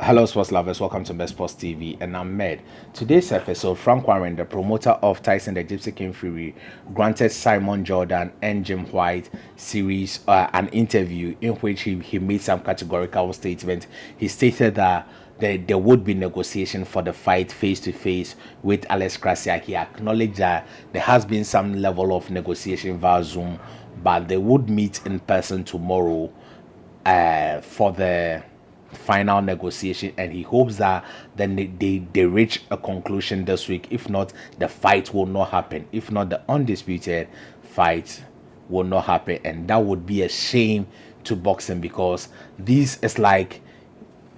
Hello, sports lovers. Welcome to Best Sports TV, and I'm Med. Today's episode, Frank Warren, the promoter of Tyson the Gypsy King Fury, granted Simon Jordan and Jim White series an interview in which he made some categorical statement. He stated that there would be negotiation for the fight face to face with Alex Krasiak. He acknowledged that there has been some level of negotiation via Zoom, but they would meet in person tomorrow for the final negotiation, and he hopes that then they reach a conclusion this week. If not, the fight will not happen. If not, the undisputed fight will not happen, and that would be a shame to boxing, because this is like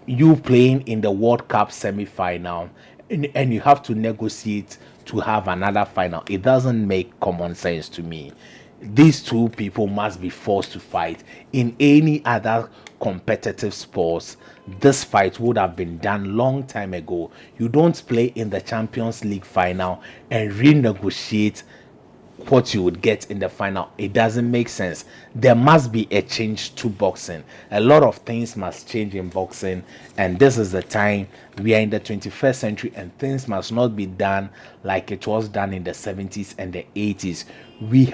you playing in the World Cup semi-final, and you have to negotiate to have another final. It doesn't make common sense to me. These two people must be forced to fight. In any other competitive sports, this fight would have been done long time ago. You don't play in the Champions League final and renegotiate what you would get in the final. It doesn't make sense. There must be a change to boxing. A lot of things must change in boxing, and this is the time. We are in the 21st century, and things must not be done like it was done in the 70s and the 80s. We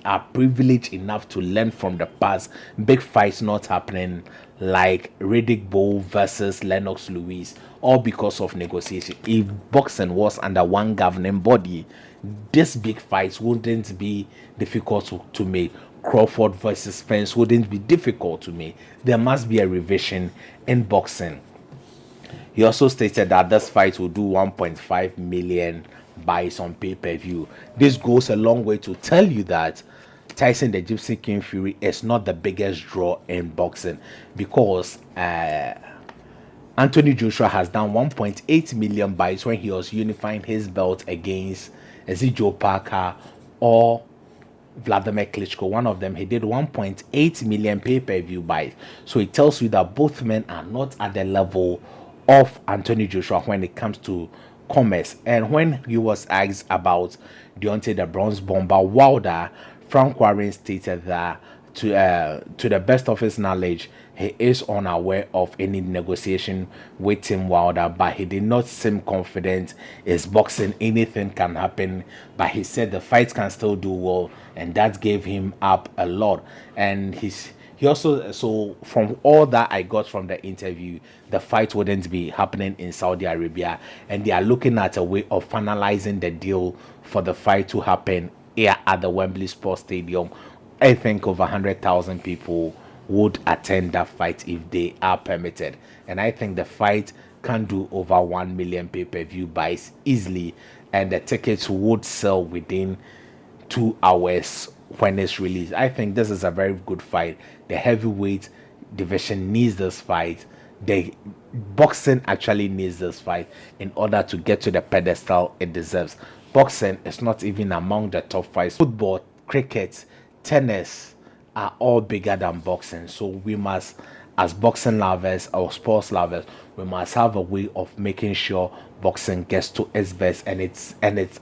are privileged enough to learn from the past. Big fights not happening like Riddick Bowe versus Lennox Lewis, all because of negotiation. If boxing was under one governing body, this big fights wouldn't be difficult to make. Crawford versus Spence wouldn't be difficult to make. There must be a revision in boxing. He also stated that this fight will do 1.5 million buys on pay-per-view. This goes a long way to tell you that Tyson the Gypsy King Fury is not the biggest draw in boxing, because Anthony Joshua has done 1.8 million buys when he was unifying his belt against Joe Parker or Vladimir Klitschko. One of them, he did 1.8 million pay-per-view buys. So it tells you that both men are not at the level of Anthony Joshua when it comes to commerce. And when he was asked about Deontay the Bronze Bomber Wilder, Frank Warren stated that to the best of his knowledge, he is unaware of any negotiation with Tim Wilder, but he did not seem confident. Is boxing, anything can happen, but he said the fight can still do well, and that gave him up a lot. And he also, so from all that I got from the interview, the fight wouldn't be happening in Saudi Arabia, and they are looking at a way of finalizing the deal for the fight to happen here at the Wembley Sports Stadium. I think over 100,000 people would attend that fight if they are permitted. And I think the fight can do over 1 million pay-per-view buys easily, and the tickets would sell within 2 hours when it's released. I think this is a very good fight. The heavyweight division needs this fight. The boxing actually needs this fight in order to get to the pedestal it deserves. Boxing is not even among the top fights. Football, cricket, tennis are all bigger than boxing. So we must, as boxing lovers or sports lovers, we must have a way of making sure boxing gets to its best, and it's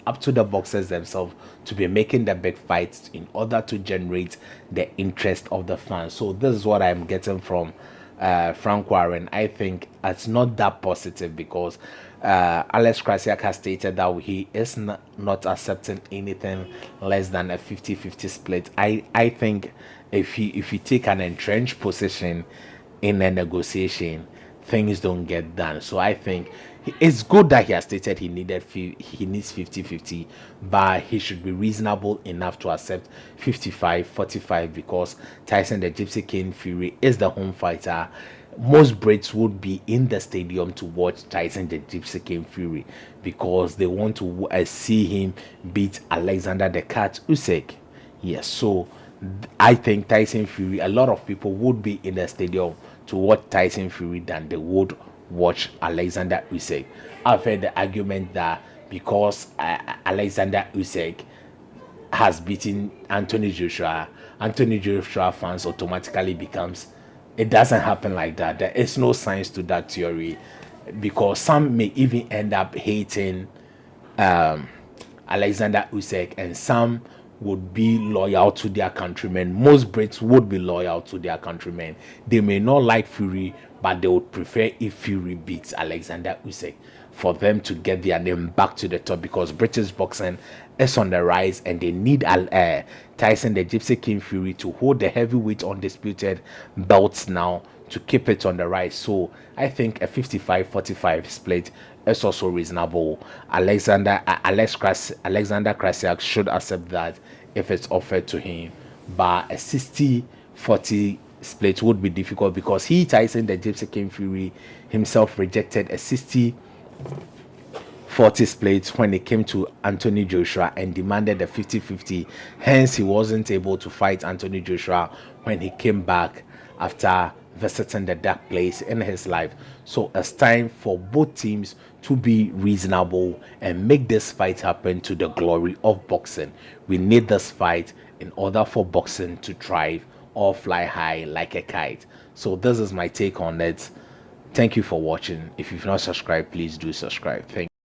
up to the boxers themselves to be making the big fights in order to generate the interest of the fans. So this is what I'm getting from Frank Warren. I think it's not that positive, because Alex Krasiak has stated that he is not accepting anything less than a 50-50 split. I think if he take an entrenched position in a negotiation, things don't get done. So I think it's good that he has stated he needs 50-50, but he should be reasonable enough to accept 55-45, because Tyson the Gypsy King Fury is the home fighter. Most Brits would be in the stadium to watch Tyson the Gypsy King Fury, because they want to see him beat Oleksandr the Cat Usyk. Yes, so I think Tyson Fury, a lot of people would be in the stadium to watch Tyson Fury than they would watch Oleksandr Usyk. I've heard the argument that because Oleksandr Usyk has beaten Anthony Joshua fans automatically becomes. It doesn't happen like that. There is no science to that theory, because some may even end up hating Oleksandr Usyk, and some would be loyal to their countrymen. Most Brits would be loyal to their countrymen. They may not like Fury, but they would prefer if Fury beats Alexander Usyk for them to get their name back to the top, because British boxing is on the rise and they need Tyson the Gypsy King Fury to hold the heavyweight undisputed belts now to keep it on the rise. So I think a 55-45 split is also reasonable. Alexander Krasiak should accept that if it's offered to him, but a 60-40 split would be difficult because Tyson the Gypsy King Fury himself rejected a 60-40 split when it came to Anthony Joshua and demanded a 50-50. Hence, he wasn't able to fight Anthony Joshua when he came back after visiting the dark place in his life. So it's time for both teams to be reasonable and make this fight happen to the glory of boxing. We need this fight in order for boxing to thrive or fly high like a kite. So this is my take on it. Thank you for watching. If you've not subscribed, please do subscribe. Thank you.